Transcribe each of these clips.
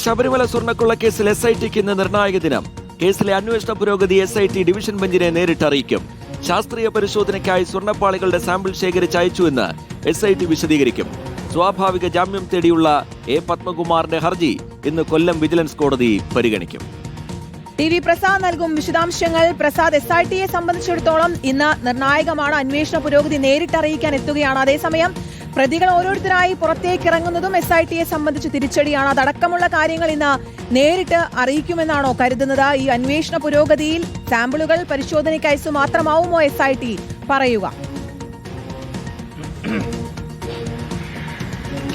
ശബരിമല സ്വർണ്ണക്കൊള്ളക്കേസിൽ SITക്ക് ഇന്ന് നിർണായക ദിനം. കേസിലെ അന്വേഷണ പുരോഗതി SIT ഡിവിഷൻ ബെഞ്ചിനെ നേരിട്ട് അറിയിക്കും. ശാസ്ത്രീയ പരിശോധനയ്ക്കായി സ്വർണ്ണപ്പാളികളുടെ സാമ്പിൾ ശേഖരിച്ച് അയച്ചുവെന്ന് SIT വിശദീകരിക്കും. സ്വാഭാവിക ജാമ്യം തേടിയുള്ള A. പത്മകുമാറിന്റെ ഹർജി ഇന്ന് കൊല്ലം വിജിലൻസ് കോടതി പരിഗണിക്കും. TV പ്രസാദ് നൽകും വിശദാംശങ്ങൾ. പ്രസാദ്, SITയെ സംബന്ധിച്ചിടത്തോളം ഇന്ന് നിർണായകമാണ്. അന്വേഷണ പുരോഗതി നേരിട്ടറിയിക്കാൻ എത്തുകയാണ്. അതേസമയം പ്രതികൾ ഓരോരുത്തരായി പുറത്തേക്ക് ഇറങ്ങുന്നതും SITയെ സംബന്ധിച്ച് തിരിച്ചടിയാണ്. അതടക്കമുള്ള കാര്യങ്ങൾ ഇന്ന് നേരിട്ട് അറിയിക്കുമെന്നാണോ കരുതുന്നത്? ഈ അന്വേഷണ പുരോഗതിയിൽ സാമ്പിളുകൾ പരിശോധനയ്ക്ക് അയച്ചു മാത്രമാവുമോ SIT പറയുക?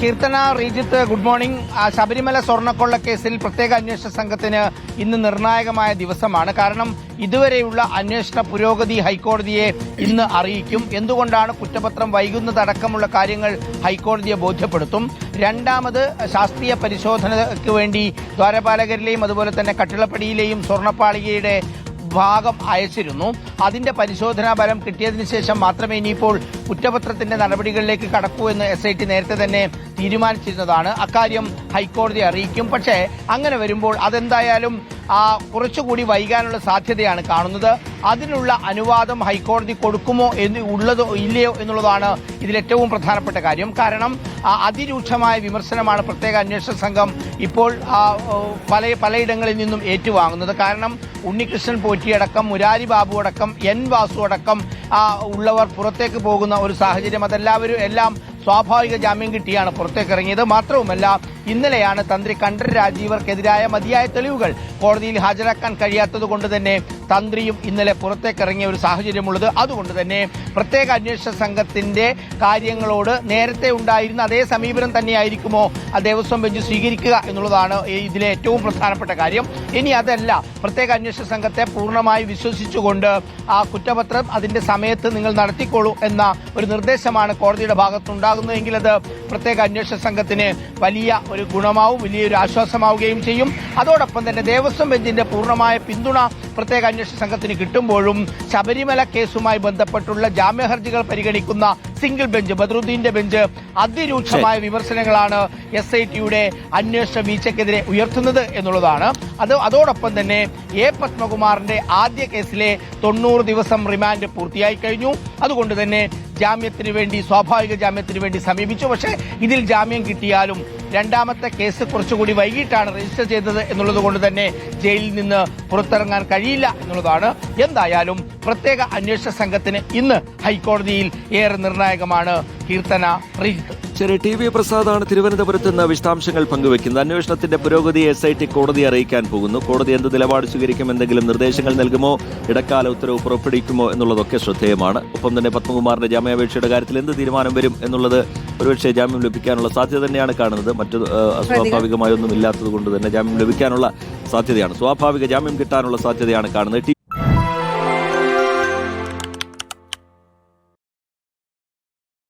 Keerthana, Rejith, good morning. ശബരിമല സ്വർണ്ണക്കൊള്ള കേസിൽ പ്രത്യേക അന്വേഷണ സംഘത്തിന് ഇന്ന് നിർണായകമായ ദിവസമാണ്. കാരണം ഇതുവരെയുള്ള അന്വേഷണ പുരോഗതി ഹൈക്കോടതിയെ ഇന്ന് അറിയിക്കും. എന്തുകൊണ്ടാണ് കുറ്റപത്രം വൈകുന്നതടക്കമുള്ള കാര്യങ്ങൾ ഹൈക്കോടതിയെ ബോധ്യപ്പെടുത്തും. രണ്ടാമത് ശാസ്ത്രീയ പരിശോധനയ്ക്ക് വേണ്ടി ദ്വാരപാലകരിലെയും അതുപോലെ തന്നെ കട്ടിളപ്പടിയിലെയും സ്വർണ്ണപ്പാളികയുടെ ഭാഗം അയച്ചിരുന്നു. അതിന്റെ പരിശോധനാ ഫലം കിട്ടിയതിനു ശേഷം മാത്രമേ ഇനിയിപ്പോൾ കുറ്റപത്രത്തിന്റെ നടപടികളിലേക്ക് കടക്കൂ എന്ന് SIT നേരത്തെ തന്നെ തീരുമാനിച്ചിരുന്നതാണ്. അക്കാര്യം ഹൈക്കോടതി അറിയിക്കും. പക്ഷേ അങ്ങനെ വരുമ്പോൾ അതെന്തായാലും കുറച്ചുകൂടി വൈകാനുള്ള സാധ്യതയാണ് കാണുന്നത്. അതിനുള്ള അനുവാദം ഹൈക്കോടതി കൊടുക്കുമോ ഉള്ളതോ ഇല്ലയോ എന്നുള്ളതാണ് ഇതിലേറ്റവും പ്രധാനപ്പെട്ട കാര്യം. കാരണം അതിരൂക്ഷമായ വിമർശനമാണ് പ്രത്യേക അന്വേഷണ സംഘം ഇപ്പോൾ പലയിടങ്ങളിൽ നിന്നും ഏറ്റുവാങ്ങുന്നത്. കാരണം ഉണ്ണികൃഷ്ണൻ പോറ്റിയടക്കം, മുരാരി ബാബു അടക്കം, N. വാസു അടക്കം ഉള്ളവർ പുറത്തേക്ക് പോകുന്ന ഒരു സാഹചര്യം. എല്ലാം സ്വാഭാവിക ജാമ്യം കിട്ടിയാണ് പുറത്തേക്കിറങ്ങിയത്. മാത്രവുമല്ല, ഇന്നലെയാണ് തന്ത്രി കണ്ഠരര് രാജീവർക്കെതിരായ മതിയായ തെളിവുകൾ കോടതിയിൽ ഹാജരാക്കാൻ കഴിയാത്തതുകൊണ്ട് തന്നെ തന്ത്രിയും ഇന്നലെ പുറത്തേക്കിറങ്ങിയ ഒരു സാഹചര്യമുള്ളത്. അതുകൊണ്ട് തന്നെ പ്രത്യേക അന്വേഷണ സംഘത്തിന്റെ കാര്യങ്ങളോട് നേരത്തെ ഉണ്ടായിരുന്ന അതേ സമീപനം തന്നെയായിരിക്കുമോ ദേവസ്വം ബെഞ്ച് സ്വീകരിക്കുക എന്നുള്ളതാണ് ഇതിലെ ഏറ്റവും പ്രധാനപ്പെട്ട കാര്യം. ഇനി അതല്ല, പ്രത്യേക അന്വേഷണ സംഘത്തെ പൂർണ്ണമായി വിശ്വസിച്ചുകൊണ്ട് കുറ്റപത്രം അതിന്റെ സമയത്ത് നിങ്ങൾ നടത്തിക്കോളൂ എന്ന ഒരു നിർദ്ദേശമാണ് കോടതിയുടെ ഭാഗത്തുണ്ടാകുന്നതെങ്കിൽ അത് പ്രത്യേക അന്വേഷണ സംഘത്തിന് വലിയ ഒരു ഗുണമാവും, വലിയൊരു ആശ്വാസമാവുകയും ചെയ്യും. അതോടൊപ്പം തന്നെ ദേവസ്വം ബെഞ്ചിന്റെ പൂർണ്ണമായ പിന്തുണ പ്രത്യേക അന്വേഷണ സംഘത്തിന് കിട്ടുമ്പോഴും ശബരിമല കേസുമായി ബന്ധപ്പെട്ടുള്ള ജാമ്യ ഹർജികൾ പരിഗണിക്കുന്ന സിംഗിൾ ബെഞ്ച്, ബദറുദ്ദീന്റെ ബെഞ്ച് അതിരൂക്ഷമായ വിമർശനങ്ങളാണ് SITയുടെ അന്വേഷണ വീഴ്ചയ്ക്കെതിരെ ഉയർത്തുന്നത് എന്നുള്ളതാണ്. അതോടൊപ്പം തന്നെ A. പത്മകുമാറിന്റെ ആദ്യ കേസിലെ 90 ദിവസം റിമാൻഡ് പൂർത്തിയായി കഴിഞ്ഞു. അതുകൊണ്ട് തന്നെ സ്വാഭാവിക ജാമ്യത്തിന് വേണ്ടി സമീപിച്ചു. പക്ഷേ ഇതിൽ ജാമ്യം കിട്ടിയാലും രണ്ടാമത്തെ കേസ് കുറച്ചുകൂടി വൈകിട്ടാണ് രജിസ്റ്റർ ചെയ്തത് എന്നുള്ളത് കൊണ്ട് തന്നെ ജയിലിൽ നിന്ന് പുറത്തിറങ്ങാൻ കഴിയില്ല എന്നുള്ളതാണ്. എന്തായാലും പ്രത്യേക അന്വേഷണ സംഘത്തിന് ഇന്ന് ഹൈക്കോടതിയിൽ ഏറെ നിർണായകമാണ്. കീർത്തന, റീജിത്ത്. ശരി, TV പ്രസാദാണ് തിരുവനന്തപുരത്ത് നിന്ന് വിശദാംശങ്ങൾ പങ്കുവയ്ക്കുന്നത്. അന്വേഷണത്തിന്റെ പുരോഗതി SIT കോടതി അറിയിക്കാൻ പോകുന്നു. കോടതി എന്ത് നിലപാട് സ്വീകരിക്കും, എന്തെങ്കിലും നിർദ്ദേശങ്ങൾ നൽകുമോ, ഇടക്കാല ഉത്തരവ് പുറപ്പെടുവിക്കുമോ എന്നുള്ളതൊക്കെ ശ്രദ്ധേയമാണ്. ഒപ്പം തന്നെ പത്മകുമാറിന്റെ ജാമ്യാപേക്ഷയുടെ കാര്യത്തിൽ എന്ത് തീരുമാനം വരും എന്നുള്ളത് ഒരുപക്ഷെ ജാമ്യം ലഭിക്കാനുള്ള സാധ്യത തന്നെയാണ് കാണുന്നത്. മറ്റു അസ്വാഭാവികമായൊന്നും ഇല്ലാത്തത് കൊണ്ട് തന്നെ ജാമ്യം ലഭിക്കാനുള്ള സാധ്യതയാണ്, സ്വാഭാവിക ജാമ്യം കിട്ടാനുള്ള സാധ്യതയാണ് കാണുന്നത്.